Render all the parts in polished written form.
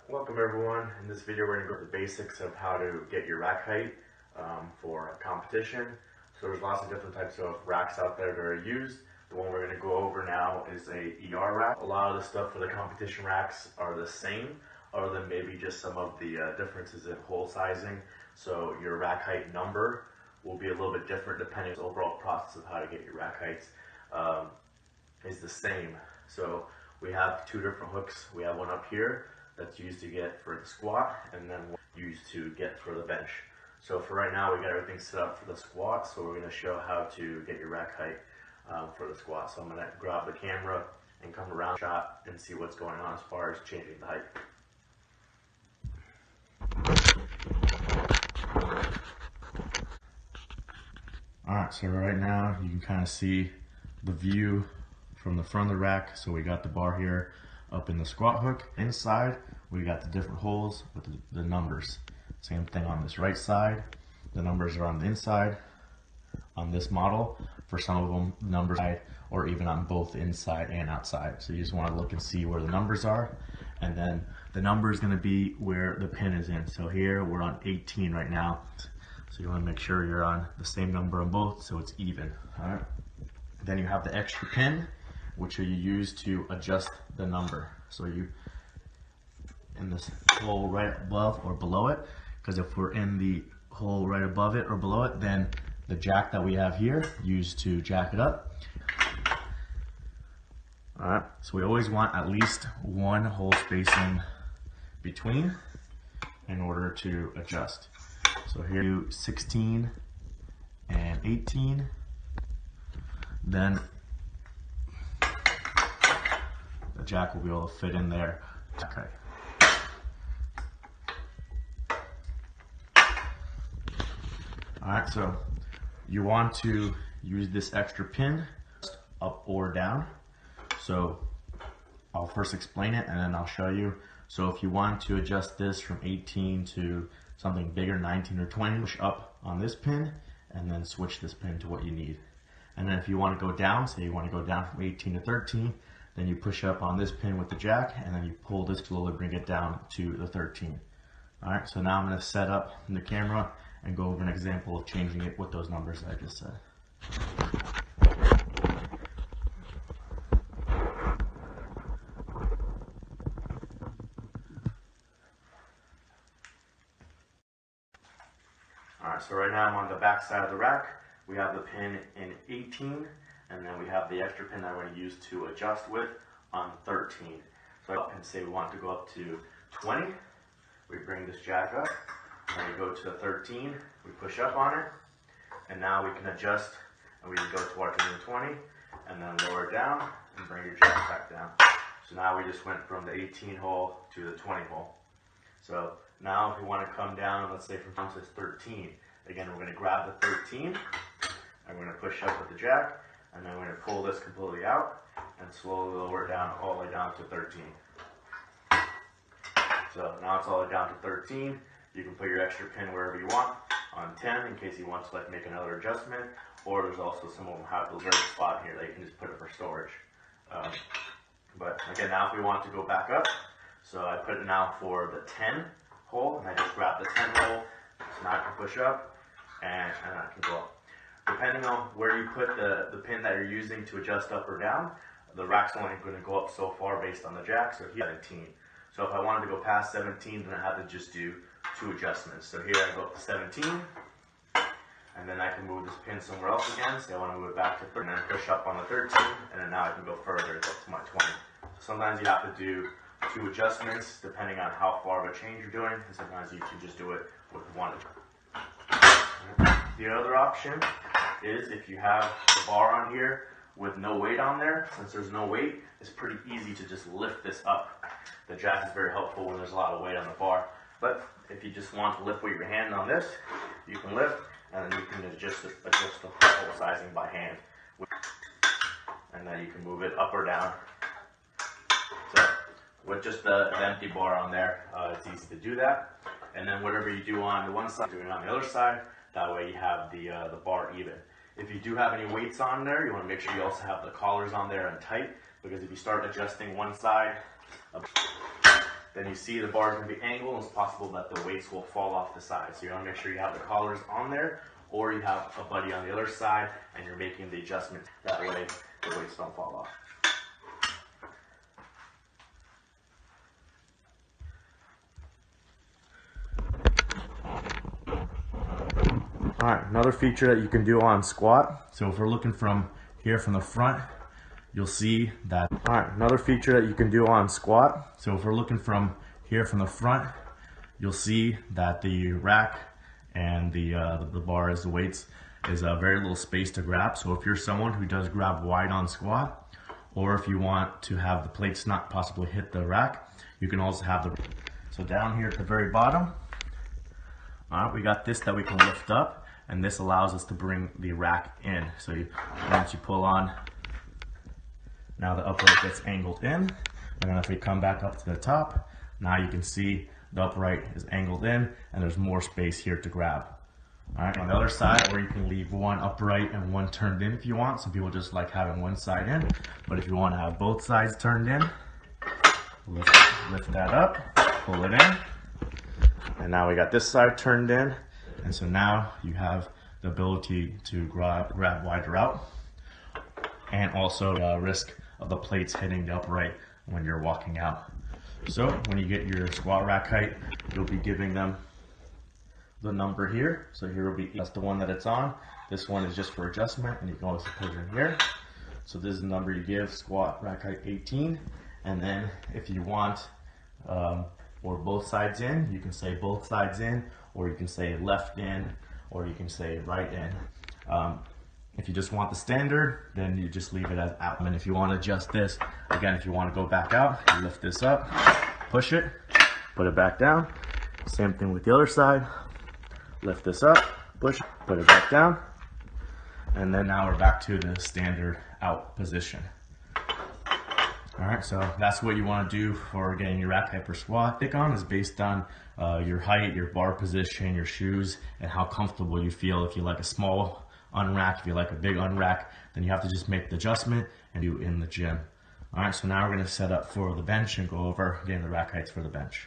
Welcome everyone. In this video we're going to go over the basics of how to get your rack height for competition. So there's lots of different types of racks out there that are used. The one we're going to go over now is a ER rack. A lot of the stuff for the competition racks are the same, other than maybe just some of the differences in hole sizing. So your rack height number will be a little bit different depending on the overall process of how to get your rack heights is the same. So we have two different hooks. We have one up here that's used to get for the squat, and then one used to get for the bench. So for right now, we got everything set up for the squat, so we're going to show how to get your rack height for the squat. So I'm going to grab the camera and come around shot and see what's going on as far as changing the height. Alright, so right now you can kind of see the view from the front of the rack. So we got the bar here up in the squat hook. Inside, we got the different holes with the numbers. Same thing on this right side. The numbers are on the inside on this model. For some of them, numbers or even on both inside and outside. So you just want to look and see where the numbers are. And then the number is going to be where the pin is in. So here we're on 18 right now. So you want to make sure you're on the same number on both so it's even. All right. Then you have the extra pin, which you use to adjust the number. So you in this hole right above or below it, because if we're in the hole right above it or below it, then the jack that we have here used to jack it up. All right, so we always want at least one hole spacing between in order to adjust. So here you 16 and 18, then the jack will be able to fit in there. Okay. Alright, so you want to use this extra pin up or down. So I'll first explain it and then I'll show you. So if you want to adjust this from 18 to something bigger, 19 or 20, push up on this pin and then switch this pin to what you need. And then if you want to go down, say you want to go down from 18 to 13, then you push up on this pin with the jack and then you pull this to slowly bring it down to the 13. Alright, so now I'm going to set up the camera and go over an example of changing it with those numbers that I just said. Alright, so right now I'm on the back side of the rack. We have the pin in 18, and then we have the extra pin that we're going to use to adjust with on 13. So and say we want to go up to 20, we bring this jack up, and we go to 13, we push up on it, and now we can adjust, and we can go to our 20, and then lower it down, and bring your jack back down. So now we just went from the 18 hole to the 20 hole. So now if we want to come down, let's say from down to 13, again we're going to grab the 13, and we're going to push up with the jack, and then we're going to pull this completely out, and slowly lower it down all the way down to 13. So now it's all the way down to 13. You can put your extra pin wherever you want, on 10 in case you want to like make another adjustment, or there's also some of them have a reserved spot here that you can just put it for storage. But again, now if we want to go back up, so I put it now for the 10 hole, and I just grab the 10 hole, so now I can push up, and I can go up. Depending on where you put the pin that you're using to adjust up or down, the rack's only going to go up so far based on the jack, so here's 17. So if I wanted to go past 17, then I have to just do two adjustments. So here I go up to 17, and then I can move this pin somewhere else again. Say I want to move it back to 30, and then push up on the 13, and then now I can go further, go up to my 20. So sometimes you have to do two adjustments depending on how far of a change you're doing, and sometimes you can just do it with one. The other option is if you have the bar on here with no weight on there. Since there's no weight, it's pretty easy to just lift this up. The jack is very helpful when there's a lot of weight on the bar. But if you just want to lift with your hand on this, you can lift, and then you can adjust the hole sizing by hand. And then you can move it up or down. So with just the empty bar on there, it's easy to do that. And then whatever you do on the one side, do it on the other side. That way you have the bar even. If you do have any weights on there, you want to make sure you also have the collars on there and tight, because if you start adjusting one side, then you see the bar is going to be angled, and it's possible that the weights will fall off the side. So you want to make sure you have the collars on there, or you have a buddy on the other side, and you're making the adjustment. That way the weights don't fall off. All right, another feature that you can do on squat. So if we're looking from here from the front, you'll see that. All right, another feature that you can do on squat. So if we're looking from here from the front, you'll see that the rack and the bars, the weights, is a very little space to grab. So if you're someone who does grab wide on squat, or if you want to have the plates not possibly hit the rack, you can also have the. So down here at the very bottom, all right, we got this that we can lift up, and this allows us to bring the rack in. So once you pull on, now the upright gets angled in, and then if we come back up to the top, now you can see the upright is angled in, and there's more space here to grab. All right, on the other side, or you can leave one upright and one turned in if you want. Some people just like having one side in, but if you want to have both sides turned in, lift that up, pull it in, and now we got this side turned in, and so now you have the ability to grab wider out, and also risk of the plates hitting the upright when you're walking out. So when you get your squat rack height, you'll be giving them the number here. So here will be, that's the one that it's on. This one is just for adjustment, and you can also put it in here. So this is the number you give, squat rack height 18. And then if you want, or both sides in, you can say both sides in, or you can say left in, or you can say right in. If you just want the standard, then you just leave it as out. And if you want to adjust this, again, if you want to go back out, you lift this up, push it, put it back down. Same thing with the other side. Lift this up, push it, put it back down. And then now we're back to the standard out position. All right, so that's what you want to do for getting your rack height per squat. Pick on is based on your height, your bar position, your shoes, and how comfortable you feel. If you like a small unrack, if you like a big unrack, then you have to just make the adjustment and do it in the gym. All right, so now we're going to set up for the bench and go over getting the rack heights for the bench.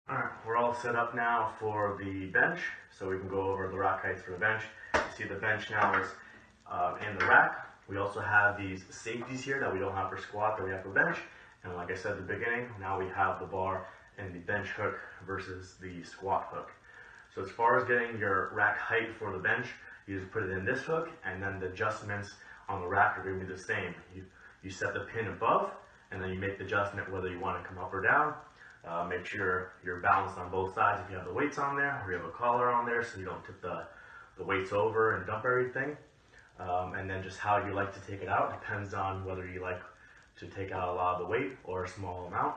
Alright, we're all set up now for the bench, so we can go over the rack heights for the bench. You see the bench now is in the rack. We also have these safeties here that we don't have for squat that we have for bench. And like I said at the beginning, now we have the bar and the bench hook versus the squat hook. So as far as getting your rack height for the bench, you just put it in this hook, and then the adjustments on the rack are going to be the same. You set the pin above, and then you make the adjustment whether you want to come up or down. Make sure you're balanced on both sides if you have the weights on there, or you have a collar on there so you don't tip the weights over and dump everything. And then just how you like to take it out depends on whether you like to take out a lot of the weight or a small amount.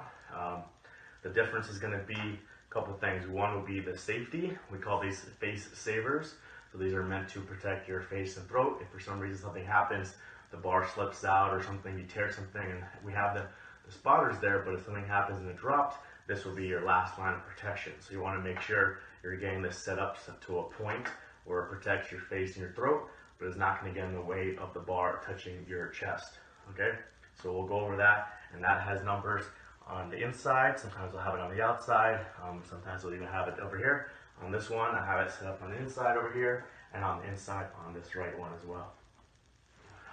The difference is going to be a couple of things. One will be the safety. We call these face savers. So these are meant to protect your face and throat. If for some reason something happens, the bar slips out or something, you tear something, and we have the spotters there, but if something happens and it drops, this will be your last line of protection. So you want to make sure you're getting this set up to a point where it protects your face and your throat, but it's not going to get in the way of the bar touching your chest. Okay, so we'll go over that, and that has numbers on the inside. Sometimes we'll have it on the outside. Sometimes we'll even have it over here. On this one, I have it set up on the inside over here, and on the inside on this right one as well.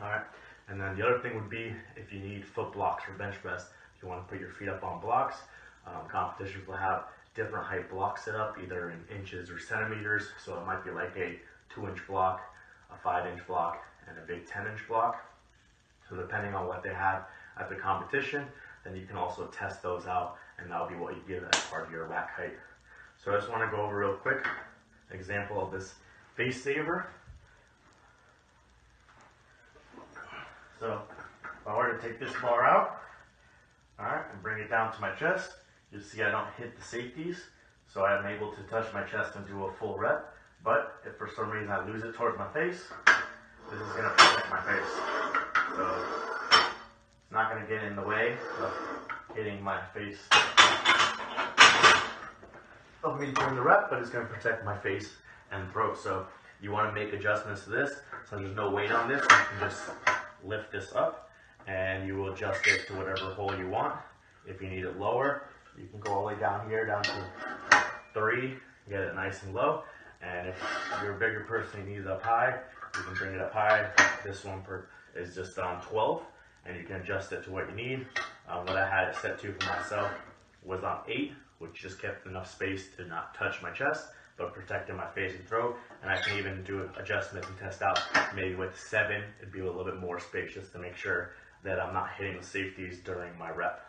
All right, and then the other thing would be if you need foot blocks for bench press, if you want to put your feet up on blocks. Competitions will have different height blocks set up, either in inches or centimeters. So it might be like a 2-inch block, a 5-inch block, and a big 10-inch block. So depending on what they have at the competition, then you can also test those out, and that'll be what you give as part of your rack height. So I just want to go over real quick an example of this face saver. So if I were to take this bar out, all right, and bring it down to my chest, you see I don't hit the safeties, so I am able to touch my chest and do a full rep. But if for some reason I lose it towards my face, this is going to protect my face. So it's not going to get in the way of hitting my face. helping me during the rep, but it's going to protect my face and throat. So you want to make adjustments to this. So there's no weight on this. You can just lift this up and you will adjust it to whatever hole you want. If you need it lower, you can go all the way down here, down to 3, get it nice and low. And if you're a bigger person, you need it up high, you can bring it up high. This one is just on 12, and you can adjust it to what you need. What I had it set to for myself was on 8, which just kept enough space to not touch my chest, but protecting my face and throat. And I can even do adjustments and test out maybe with 7, it'd be a little bit more spacious to make sure that I'm not hitting the safeties during my rep.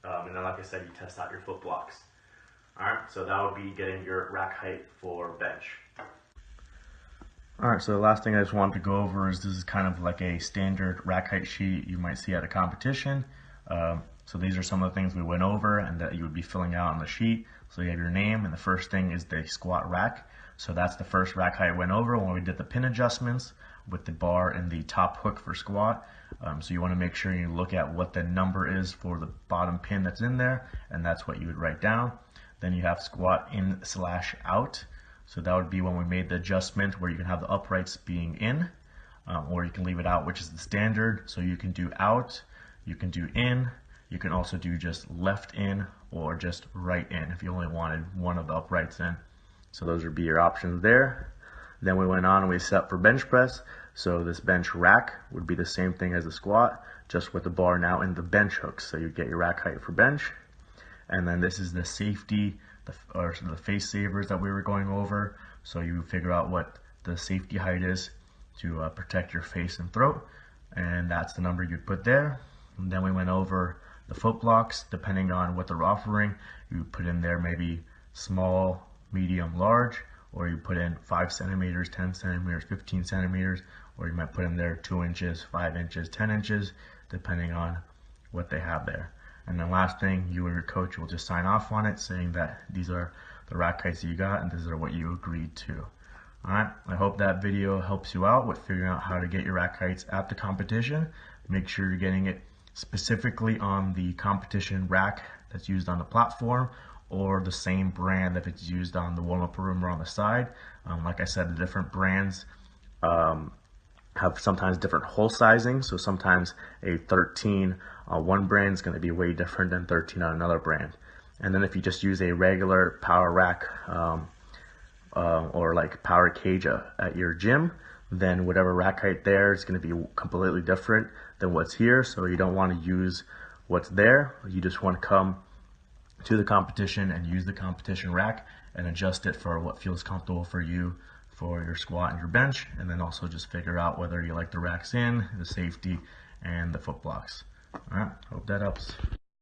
And then, like I said, you test out your foot blocks. Alright, so that would be getting your rack height for bench. Alright, so the last thing I just wanted to go over is this is kind of like a standard rack height sheet you might see at a competition. So these are some of the things we went over and that you would be filling out on the sheet. So you have your name, and the first thing is the squat rack. So that's the first rack height I went over when we did the pin adjustments with the bar and the top hook for squat. So you want to make sure you look at what the number is for the bottom pin that's in there, and that's what you would write down. Then you have squat in/out. So that would be when we made the adjustment where you can have the uprights being in, or you can leave it out, which is the standard. So you can do out, you can do in, you can also do just left in or just right in if you only wanted one of the uprights in. So those would be your options there. Then we went on and we set for bench press. So this bench rack would be the same thing as the squat, just with the bar now in the bench hooks. So you get your rack height for bench. And then this is the safety, or the face savers that we were going over. So you figure out what the safety height is to protect your face and throat. And that's the number you'd put there. And then we went over the foot blocks, depending on what they're offering. You put in there maybe small, medium, large, or you put in 5 centimeters, 10 centimeters, 15 centimeters, or you might put in there 2 inches, 5 inches, 10 inches, depending on what they have there. And then last thing, you or your coach will just sign off on it, saying that these are the rack heights that you got and these are what you agreed to. Alright, I hope that video helps you out with figuring out how to get your rack heights at the competition. Make sure you're getting it specifically on the competition rack that's used on the platform, or the same brand if it's used on the warm-up room or on the side. Like I said, the different brands have sometimes different hole sizing. So sometimes a 13 on one brand is going to be way different than 13 on another brand. And then if you just use a regular power rack or like power cage at your gym, then whatever rack height there is going to be completely different than what's here. So you don't want to use what's there. You just want to come to the competition and use the competition rack and adjust it for what feels comfortable for you for your squat and your bench, and then also just figure out whether you like the racks in, the safety, and the foot blocks. All right, hope that helps.